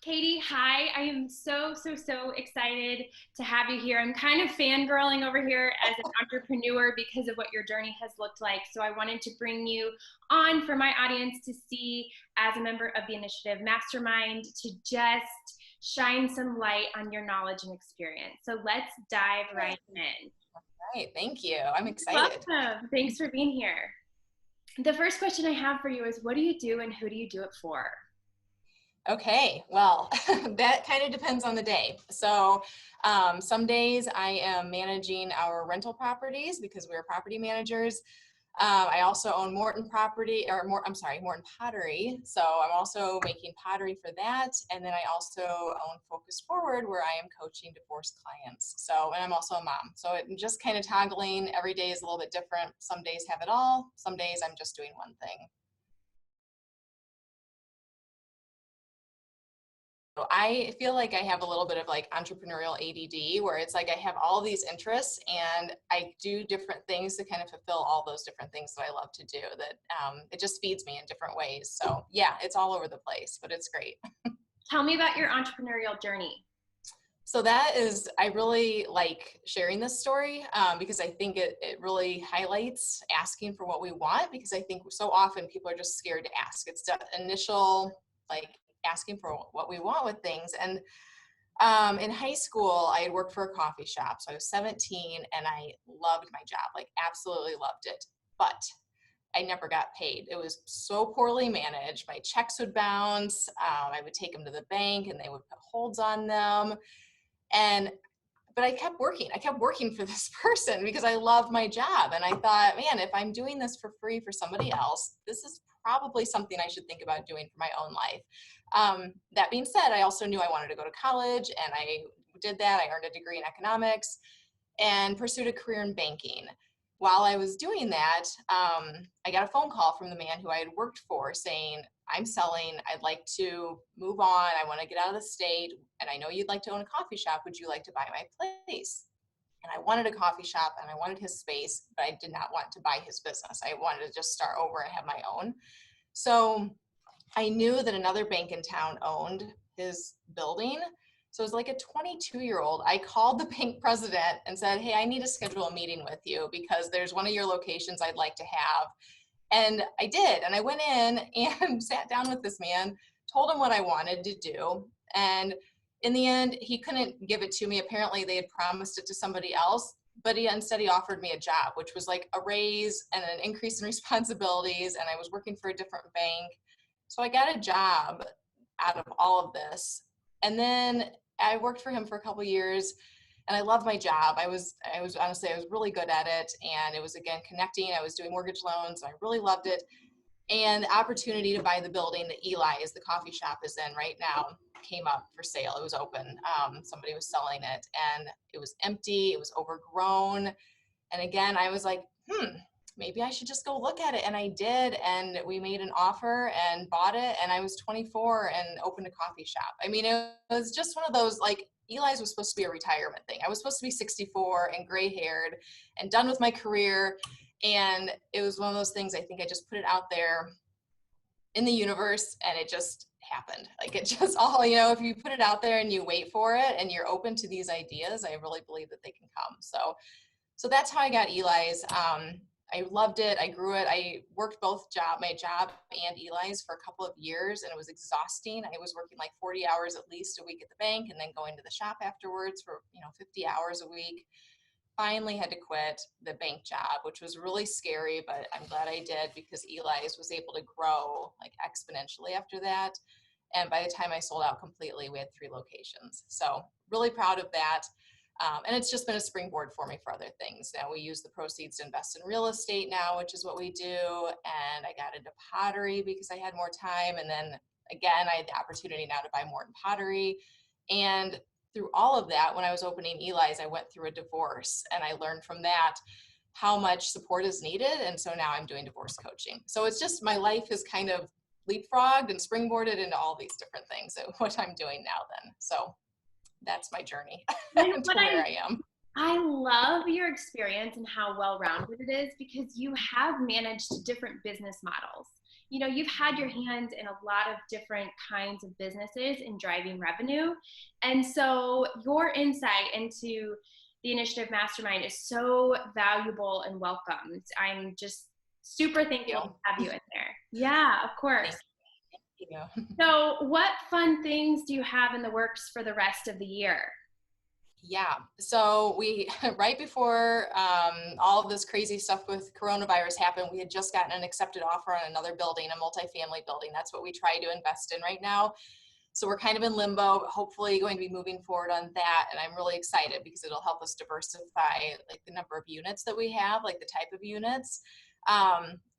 Katie, hi. I am so excited to have you here. I'm kind of fangirling over here as an entrepreneur because of what your journey has looked like. So I wanted to bring you on for my audience to see as a member of the initiative mastermind to just shine some light on your knowledge and experience. So let's dive right in. Right, thank you. I'm excited. Welcome. Thanks for being here. The first question I have for you is what do you do and who do you do it for? Okay, well, that kind of depends on the day. So some days I am managing our rental properties because we're property managers. I also own Morton property, or Morton pottery. So I'm also making pottery for that. And then I also own Focus Forward, where I am coaching divorce clients. So, and I'm also a mom. So it just kind of toggling. Every day is a little bit different. Some days have it all. Some days I'm just doing one thing. So I feel like I have a little bit of like entrepreneurial ADD where it's like I have all these interests and I do different things to kind of fulfill all those different things that I love to do that it just feeds me in different ways. So yeah, it's all over the place, but it's great. Tell me about your entrepreneurial journey. So that is, I really like sharing this story because I think it really highlights asking for what we want, because I think so often people are just scared to ask. It's the initial like asking for what we want with things. And in high school, I had worked for a coffee shop. So I was 17 and I loved my job, like absolutely loved it. But I never got paid. It was so poorly managed. My checks would bounce. I would take them to the bank and they would put holds on them. And but I kept working. I kept working for this person because I loved my job. And I thought, man, if I'm doing this for free for somebody else, this is probably something I should think about doing for my own life. That being said, I also knew I wanted to go to college, and I did that. I earned a degree in economics and pursued a career in banking. While I was doing that, I got a phone call from the man who I had worked for saying, I'm selling, I'd like to move on, I want to get out of the state, and I know you'd like to own a coffee shop, would you like to buy my place? And I wanted a coffee shop and I wanted his space, but I did not want to buy his business. I wanted to just start over and have my own. So I knew that another bank in town owned his building. So it was like a 22-year-old. I called the bank president and said, hey, I need to schedule a meeting with you because there's one of your locations I'd like to have. And I did. And I went in and sat down with this man, told him what I wanted to do. And in the end, he couldn't give it to me. Apparently, they had promised it to somebody else, but instead he offered me a job, which was like a raise and an increase in responsibilities. And I was working for a different bank. So I got a job out of all of this. And then I worked for him for a couple of years and I loved my job. I was honestly, I was really good at it. And it was, again, connecting. I was doing mortgage loans and I really loved it. And the opportunity to buy the building that Eli's, the coffee shop, is in right now came up for sale. It was open. Somebody was selling it and it was empty. It was overgrown. And again, I was like, maybe I should just go look at it. And I did. And we made an offer and bought it. And I was 24 and opened a coffee shop. I mean, it was just one of those, like, Eli's was supposed to be a retirement thing. I was supposed to be 64 and gray haired and done with my career. And it was one of those things, I think I just put it out there in the universe and it just happened. Like it just all, if you put it out there and you wait for it and you're open to these ideas, I really believe that they can come. So that's how I got Eli's. I loved it. I grew it. I worked my job and Eli's for a couple of years and it was exhausting. I was working like 40 hours at least a week at the bank and then going to the shop afterwards for, 50 hours a week. Finally had to quit the bank job, which was really scary, but I'm glad I did because Eli's was able to grow like exponentially after that. And by the time I sold out completely, we had 3 locations. So really proud of that. And it's just been a springboard for me for other things. Now we use the proceeds to invest in real estate now, which is what we do. And I got into pottery because I had more time. And then again, I had the opportunity now to buy Morton pottery. And through all of that, when I was opening Eli's, I went through a divorce and I learned from that how much support is needed. And so now I'm doing divorce coaching. So it's just my life has kind of leapfrogged and springboarded into all these different things, what I'm doing now then. So that's my journey to where I am. I love your experience and how well-rounded it is because you have managed different business models. You know, you've had your hands in a lot of different kinds of businesses in driving revenue. And so your insight into the Initiative Mastermind is so valuable and welcomed. I'm just super Thank you. thankful to have you in there. Yeah, of course. Thank you. So, what fun things do you have in the works for the rest of the year? Yeah. So we, right before all of this crazy stuff with coronavirus happened, we had just gotten an accepted offer on another building, a multifamily building. That's what we try to invest in right now. So we're kind of in limbo, but hopefully going to be moving forward on that. And I'm really excited because it'll help us diversify like the number of units that we have, like the type of units.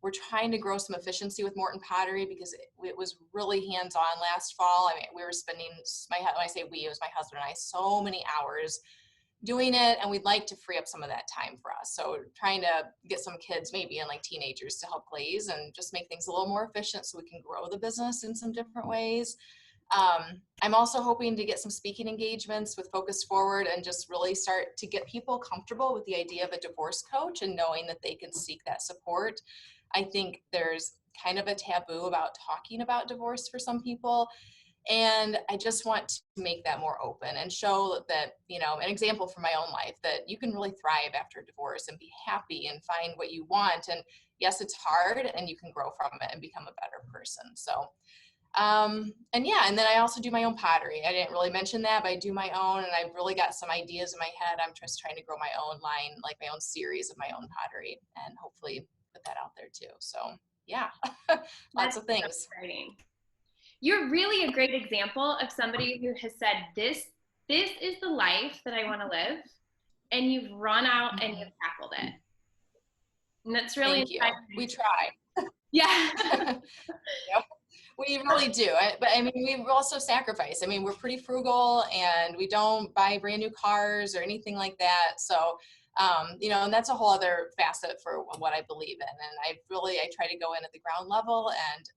We're trying to grow some efficiency with Morton Pottery because it was really hands-on last fall. I mean, we were spending, when I say we, it was my husband and I, so many hours doing it, and we'd like to free up some of that time for us. So trying to get some kids maybe and like teenagers to help glaze and just make things a little more efficient so we can grow the business in some different ways. I'm also hoping to get some speaking engagements with Focus Forward and just really start to get people comfortable with the idea of a divorce coach and knowing that they can seek that support. I think there's kind of a taboo about talking about divorce for some people. And I just want to make that more open and show that, you know, an example from my own life that you can really thrive after a divorce and be happy and find what you want. And yes, it's hard and you can grow from it and become a better person. So and yeah, and then I also do my own pottery. I didn't really mention that, but I do my own, and I've really got some ideas in my head. I'm just trying to grow my own line, like my own series of my own pottery, and hopefully put that out there too. So yeah, lots That's of so things. exciting. You're really a great example of somebody who has said, this is the life that I want to live, and you've run out and Mhm. you've tackled it. And that's really Thank you. We inspiring. try. Yeah. Yep. We really do. But I mean, we also sacrifice. I mean, we're pretty frugal and we don't buy brand new cars or anything like that. So, you know, and that's a whole other facet for what I believe in. And I try to go in at the ground level and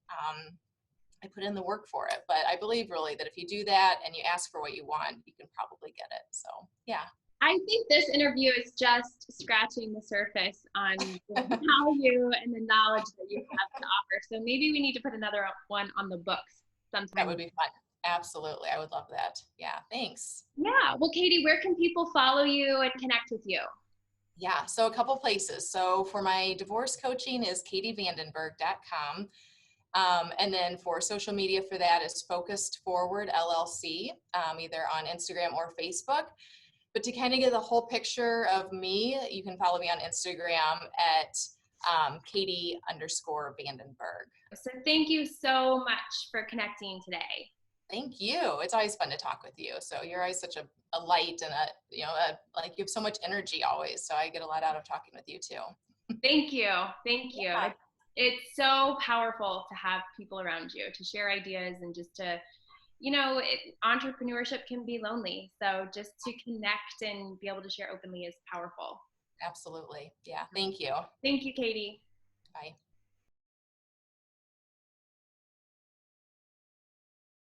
I put in the work for it. But I believe really that if you do that and you ask for what you want, you can probably get it. So, yeah. I think this interview is just scratching the surface on the value and the knowledge that you have to offer. So maybe we need to put another one on the books That sometime. would be fun. Absolutely. I would love that. Yeah. Thanks. Yeah. Well, Katie, where can people follow you and connect with you? Yeah, so a couple places. So for my divorce coaching is katievandenberg.com. And then for social media for that is Focused Forward LLC, either on Instagram or Facebook. But to kind of get the whole picture of me, you can follow me on Instagram at Katie_Vandenberg. So thank you so much for connecting today. Thank you. It's always fun to talk with you. So you're always such a light and like you have so much energy always. So I get a lot out of talking with you too. Thank you. Thank you. Yeah, It's so powerful to have people around you to share ideas and just to, entrepreneurship can be lonely. So just to connect and be able to share openly is powerful. absolutely. Yeah. Thank you. Thank you, Katie. Bye.